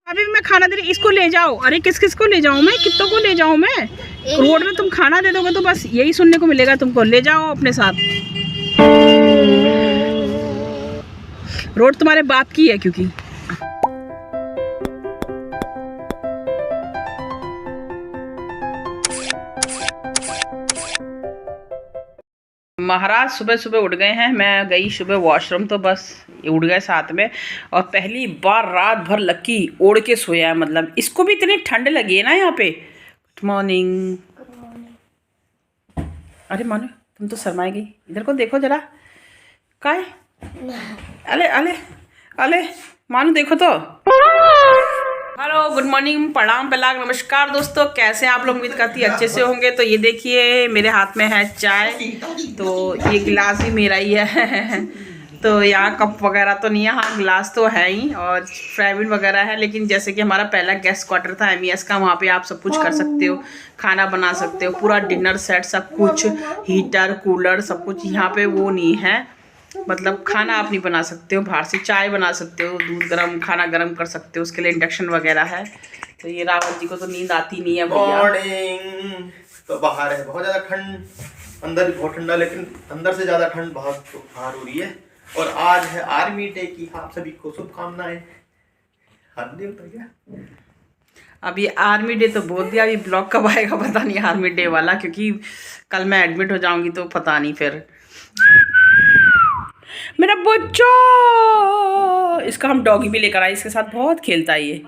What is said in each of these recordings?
अभी मैं खाना दे रही, इसको ले जाओ। अरे किस किस को ले जाऊँ मैं, कितनों को ले जाऊँ मैं? रोड में तुम खाना दे दोगे तो बस यही सुनने को मिलेगा तुमको। ले जाओ अपने साथ। रोड तुम्हारे बाप की है क्योंकि महाराज सुबह सुबह उठ गए हैं। मैं गई सुबह वॉशरूम तो बस उठ गए साथ में। और पहली बार रात भर लक्की ओढ़ के सोया है। मतलब इसको भी इतनी ठंड लगी है ना यहाँ पे। Good morning. अरे मानो तुम तो शर्माएगी, इधर को देखो जरा। का है? अले अले अले मानो देखो तो। हेलो गुड मॉर्निंग, प्रणाम, पलाग, नमस्कार दोस्तों। कैसे हैं आप लोग? उम्मीद करती अच्छे से होंगे। तो ये देखिए मेरे हाथ में है चाय, तो ये गिलास भी मेरा ही है। तो यहाँ कप वगैरह तो नहीं है, हाँ गिलास तो है ही और फ्राइबिन वगैरह है। लेकिन जैसे कि हमारा पहला गेस्ट क्वार्टर था MES का, वहाँ पे आप सब कुछ कर सकते हो, खाना बना सकते हो, पूरा डिनर सेट सब कुछ, हीटर कूलर सब कुछ। यहाँ पे वो नहीं है, मतलब खाना आप नहीं बना सकते हो बाहर से, चाय बना सकते हो, दूध गर्म, खाना गर्म कर सकते हो, उसके लिए इंडक्शन वगैरह है। तो ये रावत जी को तो नींद आती नहीं है भैया। तो बाहर है बहुत ज़्यादा ठंड, अंदर भी बहुत ठंडा, लेकिन अंदर से ज़्यादा ठंड बहुत बाहर हो रही है। और आज है आर्मी डे की, आप सभी को शुभकामनाएं। हद नहीं उतर गया। अब ये आर्मी डे तो बोल दिया, अभी ब्लॉग कब आएगा पता नहीं आर्मी डे वाला, क्योंकि कल मैं एडमिट हो जाऊंगी तो पता नहीं फिर। मेरा बच्चा, इसका हम डॉगी भी लेकर आए, इसके साथ बहुत खेलता है ये।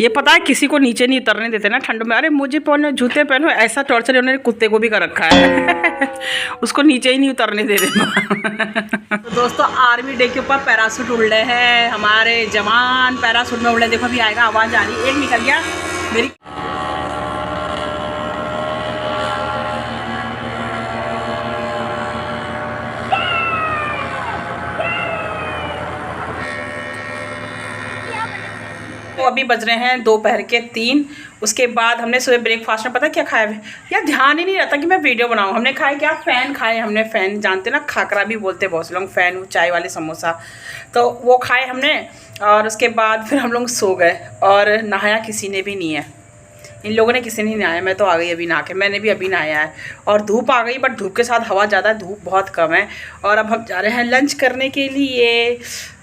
ये पता है किसी को नीचे नहीं उतरने देते ना ठंड में। अरे मुझे पहनो, जूते पहनो, ऐसा टॉर्चर उन्होंने कुत्ते को भी कर रखा है। उसको नीचे ही नहीं उतरने दे रहे। तो दोस्तों आर्मी डे के ऊपर पैरासूट उड़ रहे हैं हमारे जवान, पैरासूट में उड़ रहे। देखो अभी आएगा, आवाज़ आ रही, एक निकल गया मेरी। तो अभी बज रहे हैं दोपहर के 3। उसके बाद हमने सुबह ब्रेकफास्ट में पता क्या खाया है यार, ध्यान ही नहीं रहता कि मैं वीडियो बनाऊँ। हमने खाया क्या, फ़ैन खाए हमने। फ़ैन जानते ना, खाकरा भी बोलते बहुत लोग, फ़ैन वो चाय वाले समोसा, तो वो खाए हमने। और उसके बाद फिर हम लोग सो गए और नहाया किसी ने भी नहीं है, इन लोगों ने किसी ने नहीं नहाया। मैं तो आ गई अभी नहा के, मैंने भी अभी नहाया है। और धूप आ गई, बट धूप के साथ हवा ज़्यादा है, धूप बहुत कम है। और अब हम जा रहे हैं लंच करने के लिए।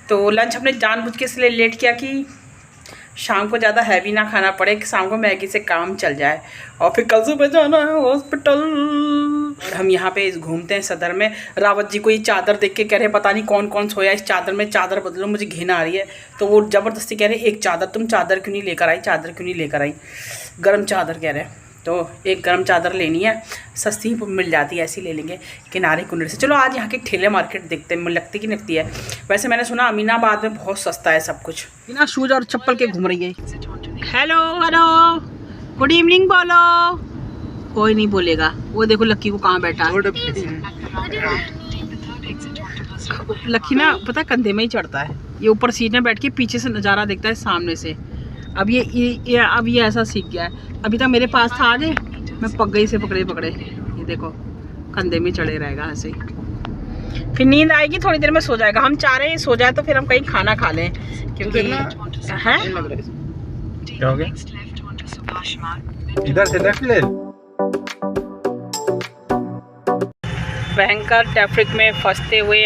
तो लंच हमने जानबूझ के इसलिए लेट किया कि शाम को ज़्यादा हैवी ना खाना पड़े, कि शाम को मैगी से काम चल जाए। और फिर कल सुबह जाना है हॉस्पिटल। हम यहाँ पे घूमते हैं सदर में। रावत जी को ये चादर देख के कह रहे पता नहीं कौन कौन सोया इस चादर में, चादर बदलो, मुझे घिन आ रही है। तो वो ज़बरदस्ती कह रहे एक चादर, तुम चादर क्यों नहीं लेकर आई, चादर क्यों नहीं लेकर आई, गर्म चादर कह रहे हैं। तो एक गर्म चादर लेनी है, सस्ती मिल जाती है, ऐसी ले लेंगे किनारे कुनरे से। चलो आज यहाँ की ठेले मार्केट देखते हैं, लगती कि लगती है। वैसे मैंने सुना अमीनाबाद में बहुत सस्ता है सब कुछ, बिना शूज और चप्पल के घूम रही है। हेलो हेलो गुड इवनिंग बोलो। कोई नहीं बोलेगा, वो देखो लक्की को कहाँ बैठा है। लक्की ना पता कंधे में ही चढ़ता है, ये ऊपर सीट में बैठ के पीछे से नज़ारा देखता है सामने से। अब ये ऐसा सीख गया है। अभी तक मेरे पास था आगे, मैं पक गई से पकड़े पकड़े, ये देखो कंधे में चढ़े रहेगा ऐसे ही। फिर नींद आएगी, थोड़ी देर में सो जाएगा। हम चाह रहे हैं सो जाए तो फिर हम कहीं खाना खा लें, क्योंकि है क्या हो गया, इधर से लेफ्ट ले। भयंकर ट्रैफिक में फंसते हुए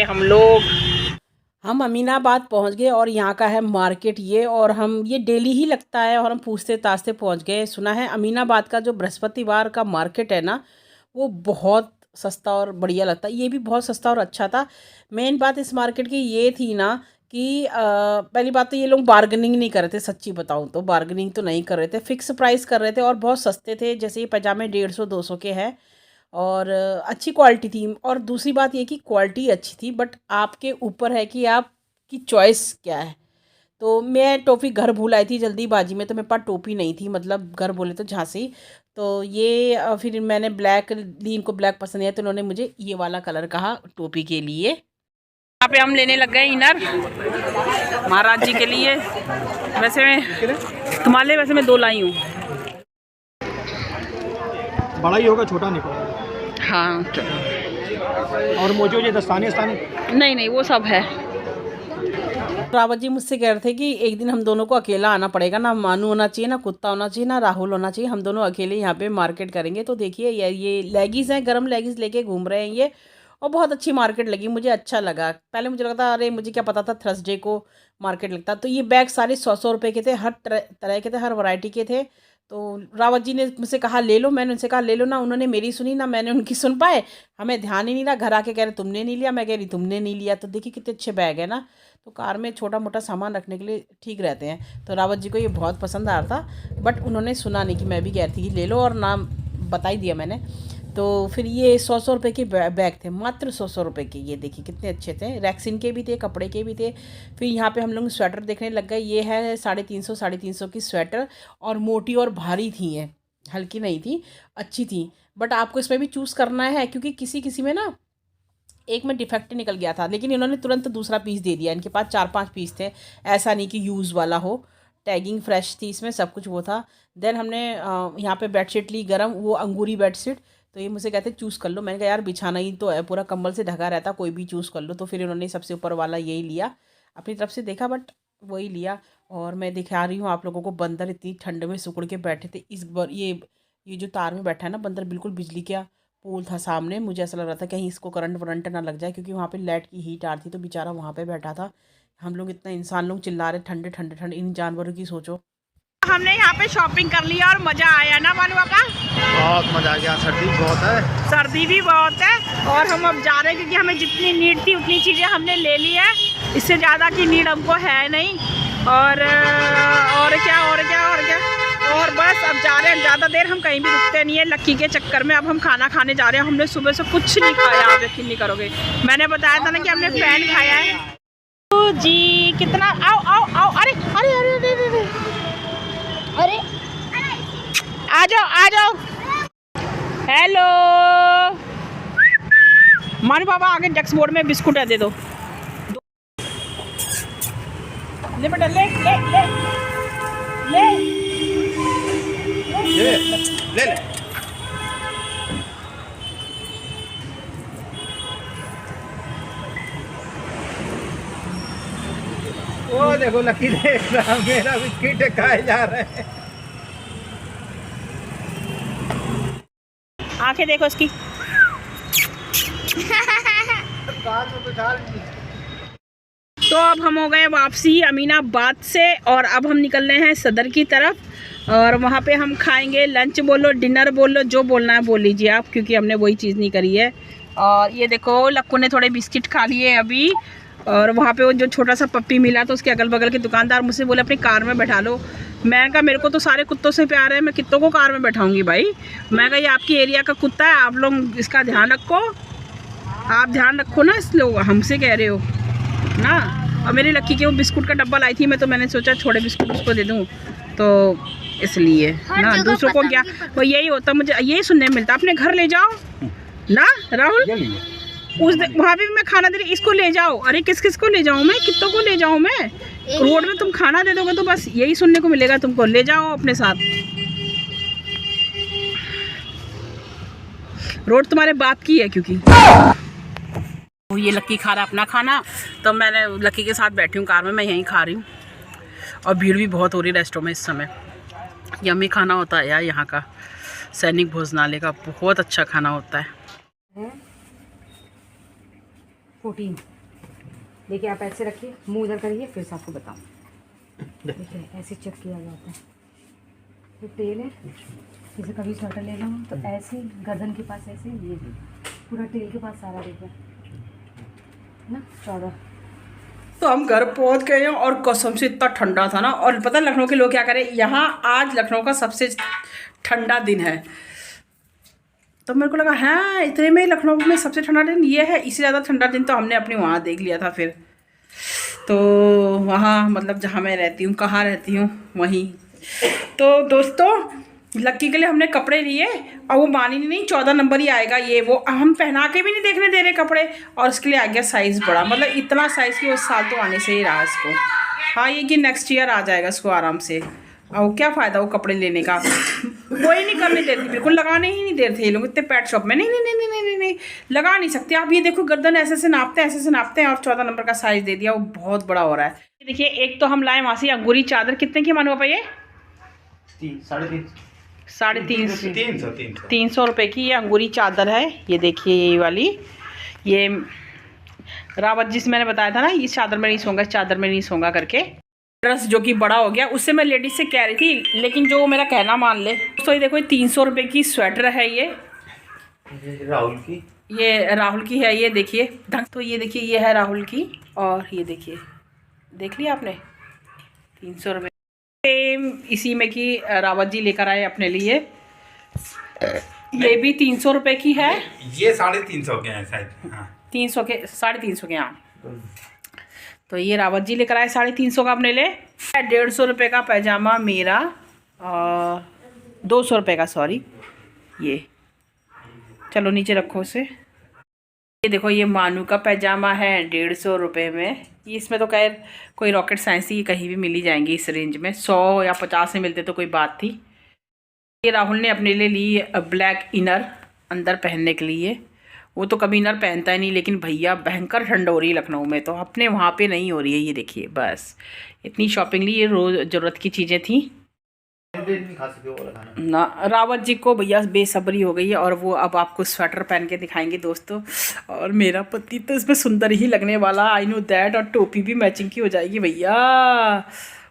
हम अमीनाबाद पहुंच गए। और यहाँ का है मार्केट ये, और हम ये डेली ही लगता है और हम पूछते ताछते पहुंच गए। सुना है अमीनाबाद का जो बृहस्पतिवार का मार्केट है ना, वो बहुत सस्ता और बढ़िया लगता है। ये भी बहुत सस्ता और अच्छा था। मेन बात इस मार्केट की ये थी ना कि पहली बात तो ये लोग बार्गेनिंग नहीं कर रहे थे, सच्ची बताऊँ तो बार्गेनिंग तो नहीं कर रहे थे, फिक्स प्राइस कर रहे थे और बहुत सस्ते थे। जैसे ये पजामे 150-200 के हैं और अच्छी क्वालिटी थी। और दूसरी बात ये कि क्वालिटी अच्छी थी, बट आपके ऊपर है कि आपकी चॉइस क्या है। तो मैं टोपी घर भूल आई थी जल्दीबाजी में, तो मेरे पास टोपी नहीं थी, मतलब घर बोले तो झांसी। तो ये फिर मैंने ब्लैक ली, इनको ब्लैक पसंद है तो उन्होंने मुझे ये वाला कलर कहा टोपी के लिए। यहाँ पे हम लेने लग गए इनर महाराज जी के लिए। वैसे मैं तुम्हारे लिए, वैसे मैं 2 लाई हूँ। बड़ा ही होगा, छोटा नहीं पड़ा। हाँ और मोजे दस्ताने नहीं वो सब है। रावत जी मुझसे कह रहे थे कि एक दिन हम दोनों को अकेला आना पड़ेगा, ना मानू होना चाहिए, ना कुत्ता होना चाहिए, ना राहुल होना चाहिए, हम दोनों अकेले यहाँ पे मार्केट करेंगे। तो देखिए ये लेगीज़ हैं, गर्म लेगीज़ लेके घूम रहे हैं ये, और बहुत अच्छी मार्केट लगी मुझे, अच्छा लगा। पहले मुझे लगता अरे मुझे क्या पता था थर्सडे को मार्केट लगता। तो ये बैग सारे 100 रुपये के थे, हर तरह के थे, हर वैरायटी के थे। तो रावत जी ने मुझसे कहा ले लो, मैंने उनसे कहा ले लो ना, उन्होंने मेरी सुनी ना मैंने उनकी सुन पाए। हमें ध्यान ही नहीं रहा, घर आके कह रहे तुमने नहीं लिया, मैं कह रही तुमने नहीं लिया। तो देखिए कितने अच्छे बैग है ना, तो कार में छोटा मोटा सामान रखने के लिए ठीक रहते हैं। तो रावत जी को ये बहुत पसंद आ रहा था, बट उन्होंने सुना नहीं कि मैं भी कह रही थी कि ले लो, और नाम बता ही दिया मैंने। तो फिर ये 100 रुपये के बैग थे, मात्र 100 रुपये के। ये देखिए कितने अच्छे थे, रैक्सिन के भी थे, कपड़े के भी थे। फिर यहाँ पे हम लोग स्वेटर देखने लग गए। ये है 350 की स्वेटर, और मोटी और भारी थी ये, हल्की नहीं थी, अच्छी थी। बट आपको इसमें भी चूज़ करना है, क्योंकि किसी किसी में ना एक में डिफेक्ट निकल गया था, लेकिन इन्होंने तुरंत दूसरा पीस दे दिया। इनके पास 4-5 पीस थे, ऐसा नहीं कि यूज़ वाला हो। टैगिंग फ्रेश थी इसमें, सब कुछ वो था। देन हमने यहाँ पे बेडशीट ली गरम, वो अंगूरी बेडशीट। तो ये मुझसे कहते चूज़ कर लो, मैंने कहा यार बिछाना ही तो है, पूरा कंबल से ढका रहता, कोई भी चूज़ कर लो। तो फिर इन्होंने सबसे ऊपर वाला यही लिया, अपनी तरफ से देखा बट वही लिया। और मैं दिखा रही हूँ आप लोगों को, बंदर इतनी ठंड में सिकुड़ के बैठे थे। इस बार ये जो तार में बैठा है ना बंदर, बिल्कुल बिजली का पोल था सामने। मुझे ऐसा लग रहा था कहीं इसको करंट वरंट ना लग जाए, क्योंकि वहाँ पे लाइट की हीट आ रही थी, तो बेचारा वहाँ पे बैठा था। हम लोग इतना इंसान लोग चिल्ला रहे ठंडे ठंडे ठंडे, इन जानवरों की सोचो। हमने यहाँ पे शॉपिंग कर लिया और मज़ा आया ना मानुआ का, बहुत मज़ा आ गया। सर्दी बहुत है, सर्दी भी बहुत है। और हम अब जा रहे हैं, क्योंकि हमें जितनी नीड थी उतनी चीज़ें हमने ले ली है, इससे ज़्यादा की नीड हमको है नहीं। और क्या और बस अब जा रहे हैं। ज़्यादा देर हम कहीं भी रुकते नहीं है लक्की के चक्कर में। अब हम खाना खाने जा रहे हैं। हमने सुबह से कुछ नहीं खाया, आप यकीन नहीं करोगे। मैंने बताया था ना कि हमने फैन खाया है। तो जी कितना, आओ आओ आओ, अरे अरे अरे अरे अरे अरे, आ जाओ आ जाओ। हेलो मानू बाबा, आगे डेस्क बोर्ड में बिस्कुट है, दे दो। ले बेटा, ले ले ले ले ले ले। वो देखो लकी देख रहा, मेरा बिस्किट खाए जा रहे हैं। आंखें देखो इसकी। तो अब हम हो गए वापसी अमीनाबाद से, और अब हम निकल रहे हैं सदर की तरफ। और वहाँ पे हम खाएंगे लंच, बोलो डिनर बोलो, जो बोलना है बोल लीजिए आप, क्योंकि हमने वही चीज़ नहीं करी है। और ये देखो लक्कू ने थोड़े बिस्किट खा लिए अभी। और वहाँ पे वो जो छोटा सा पप्पी मिला, तो उसके अगल बगल के दुकानदार मुझसे बोले अपनी कार में बैठा लो। मैं कहा मेरे को तो सारे कुत्तों से प्यार है, मैं कित्तों को कार में बैठाऊंगी भाई। मैं कहा ये आपकी एरिया का कुत्ता है, आप लोग इसका ध्यान रखो, आप ध्यान रखो ना, इस लोग हमसे कह रहे हो ना। और मेरी लक्की के वो बिस्कुट का डब्बा लाई थी मैं, तो मैंने सोचा छोटे बिस्कुट उसको दे दूँ, तो इसलिए ना। दूसरों को क्या, वो यही होता, मुझे यही सुनने में मिलता, अपने घर ले जाओ ना राहुल। उस वहाँ पे भी मैं खाना दे रही, इसको ले जाओ। अरे किस किस को ले जाऊँ मैं, कित्तों को ले जाऊँ मैं? रोड में तुम खाना दे दोगे तो बस यही सुनने को मिलेगा तुमको, ले जाओ अपने साथ। रोड तुम्हारे बाप की है, क्योंकि ये लक्की खा रहा अपना खाना, तो मैंने लक्की के साथ बैठी हूँ कार में, मैं यहीं खा रही हूँ। और भीड़ भी बहुत हो रही है रेस्टोरेंट में इस समय। यम्मी खाना होता है यार यहाँ का, सैनिक भोजनालय का बहुत अच्छा खाना होता है। 14। देखिए आप ऐसे रखिए, मुंह उधर करिए, फिर से आपको बताऊँ। देखिए ऐसे चेक किया जाता है। तो तेल है, जैसे कभी स्वेटर ले लो तो ऐसे गर्दन के पास ऐसे, ये पूरा तेल के पास सारा देखिए ना 14। तो हम घर पहुंच गए हैं, और कसम से इतना ठंडा था ना। और पता लखनऊ के लोग क्या करें, यहाँ आज लखनऊ का सबसे ठंडा दिन है। तो मेरे को लगा हाँ इतने में लखनऊ में सबसे ठंडा दिन ये है, इससे ज़्यादा ठंडा दिन तो हमने अपने वहाँ देख लिया था। फिर तो वहाँ मतलब जहाँ मैं रहती हूँ, कहाँ रहती हूँ वहीं। तो दोस्तों लक्की के लिए हमने कपड़े लिए, और वो मानी नहीं 14 नंबर ही आएगा ये वो, हम पहना के भी नहीं देखने दे रहे कपड़े, और उसके लिए आ गया साइज़ बड़ा। मतलब इतना साइज़ कि उस साल तो आने से ही रहा इसको। हाँ ये कि नेक्स्ट ईयर आ जाएगा इसको आराम से। और क्या फ़ायदा वो कपड़े लेने का, कोई नहीं करने देती, बिल्कुल लगाने ही नहीं दे रहे थे ये लोग इतने पेट शॉप में। नहीं नहीं नहीं नहीं नहीं नहीं, नहीं लगा नहीं सकते आप। ये देखो गर्दन ऐसे से नापते हैं, ऐसे से नापते हैं, और 14 नंबर का साइज़ दे दिया, वो बहुत बड़ा हो रहा है। देखिए एक तो हम लाए वहाँ से अंगूरी चादर, कितने की मानो पापा ये? 300 रुपये की ये अंगूरी चादर है। ये देखिए ये वाली, ये रावत जी से मैंने बताया था ना इस चादर में नहीं सोऊंगा, इस चादर में नहीं सोऊंगा करके। ड्रेस जो कि बड़ा हो गया, उससे मैं लेडीज से कह रही थी, लेकिन जो मेरा कहना मान ले। तो ये देखो 300 रुपये की स्वेटर है ये राहुल की, ये राहुल की है। ये देखिए ढंग, तो ये देखिए ये है राहुल की, और ये देखिए देख लिया आपने 300 रुपये। सेम इसी में की रावत जी लेकर आए अपने लिए, ये भी 300 रुपये की है। ये 350 के हैं शायद, हाँ 300 के 350 के, हाँ। तो ये रावत जी लेकर आए 350 का अपने लिए। 150 रुपये का पैजामा मेरा, और 200 रुपये का, सॉरी ये, चलो नीचे रखो उसे। ये देखो ये मानू का पैजामा है 150 रुपये में। इसमें तो खैर कोई रॉकेट साइंस ही कहीं भी मिल ही जाएंगी इस रेंज में, 100 या 50 में मिलते तो कोई बात थी। ये राहुल ने अपने लिए ली ब्लैक इनर अंदर पहनने के लिए। वो तो कभी इनर पहनता ही नहीं, लेकिन भैया भयंकर ठंड हो रही है लखनऊ में, तो अपने वहाँ पे नहीं हो रही है। ये देखिए बस इतनी शॉपिंग ली, ये रोज़ ज़रूरत की चीज़ें थी ना। रावत जी को भैया बेसब्री हो गई है, और वो अब आपको स्वेटर पहन के दिखाएंगे दोस्तों। और मेरा पति तो इसमें सुंदर ही लगने वाला, आई नो दैट, और टोपी भी मैचिंग की हो जाएगी भैया।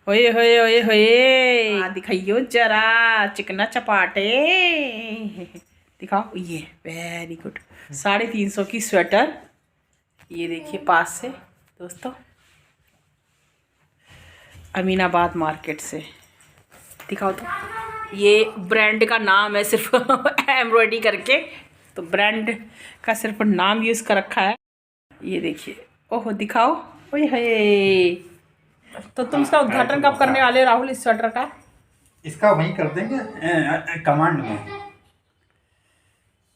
होए होए होए होए, दिखाइयो जरा चिकना चपाटे, दिखाओ। ये वेरी गुड 350 की स्वेटर, ये देखिए पास से दोस्तों, अमीनाबाद मार्केट से। दिखाओ तो, ये ब्रांड का नाम है सिर्फ एम्ब्रॉयडरी करके, तो ब्रांड का सिर्फ नाम यूज़ कर रखा है। ये देखिए, ओह दिखाओ, ओए हे। तो तुम इसका उद्घाटन कब करने वाले राहुल, इस स्वेटर का? इसका वहीं कर देंगे कमांड में।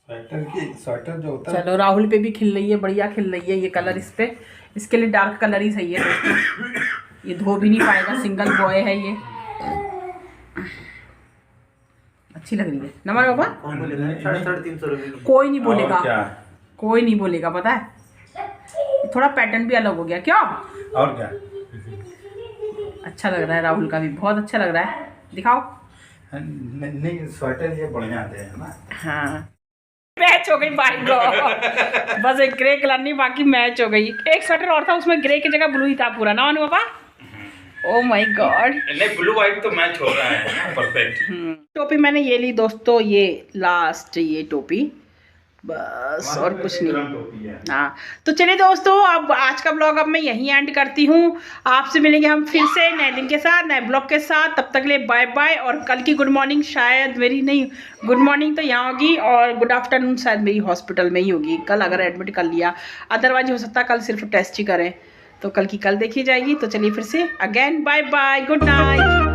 स्वेटर जो होता है, चलो राहुल पे भी खिल रही है, बढ़िया खिल रही है ये कलर इस पे। इसके लिए डार्क कलर ही सही है दोस्तों, ये धो भी नहीं पाएगा, सिंगल बॉय है ये। अच्छी लग रही है ना हमारे पापा? 350 रुपये की। कोई नहीं बोलेगा, और क्या? कोई नहीं बोलेगा, पता है। थोड़ा पैटर्न भी अलग हो गया क्या? और क्या, अच्छा लग रहा है राहुल का भी, बहुत अच्छा लग रहा है। दिखाओ। नहीं स्वेटर ये बढ़िया आते हैं ना। हाँ मैच हो गई भाई गॉड, बस एक ग्रे कलर नहीं, बाकी मैच हो गई। एक स्वेटर और था, उसमें ग्रे की जगह ब्लू ही था पूरा ना पापा? ओ माय गॉड, नहीं ब्लू व्हाइट तो मैच हो रहा है परफेक्ट। टोपी मैंने ये ली दोस्तों, ये लास्ट ये टोपी, बस और कुछ नहीं। हाँ तो चलिए दोस्तों, अब आज का ब्लॉग अब मैं यहीं एंड करती हूँ। आपसे मिलेंगे हम फिर से नए दिन के साथ, नए ब्लॉग के साथ। तब तक के लिए बाय बाय। और कल की गुड मॉर्निंग शायद मेरी नहीं, गुड मॉर्निंग तो यहाँ होगी, और गुड आफ्टरनून शायद मेरी हॉस्पिटल में ही होगी कल, अगर एडमिट कर लिया। अदरवाइज हो सकता है कल सिर्फ टेस्ट ही करें, तो कल की कल देखी जाएगी। तो चलिए फिर से again bye bye, good night.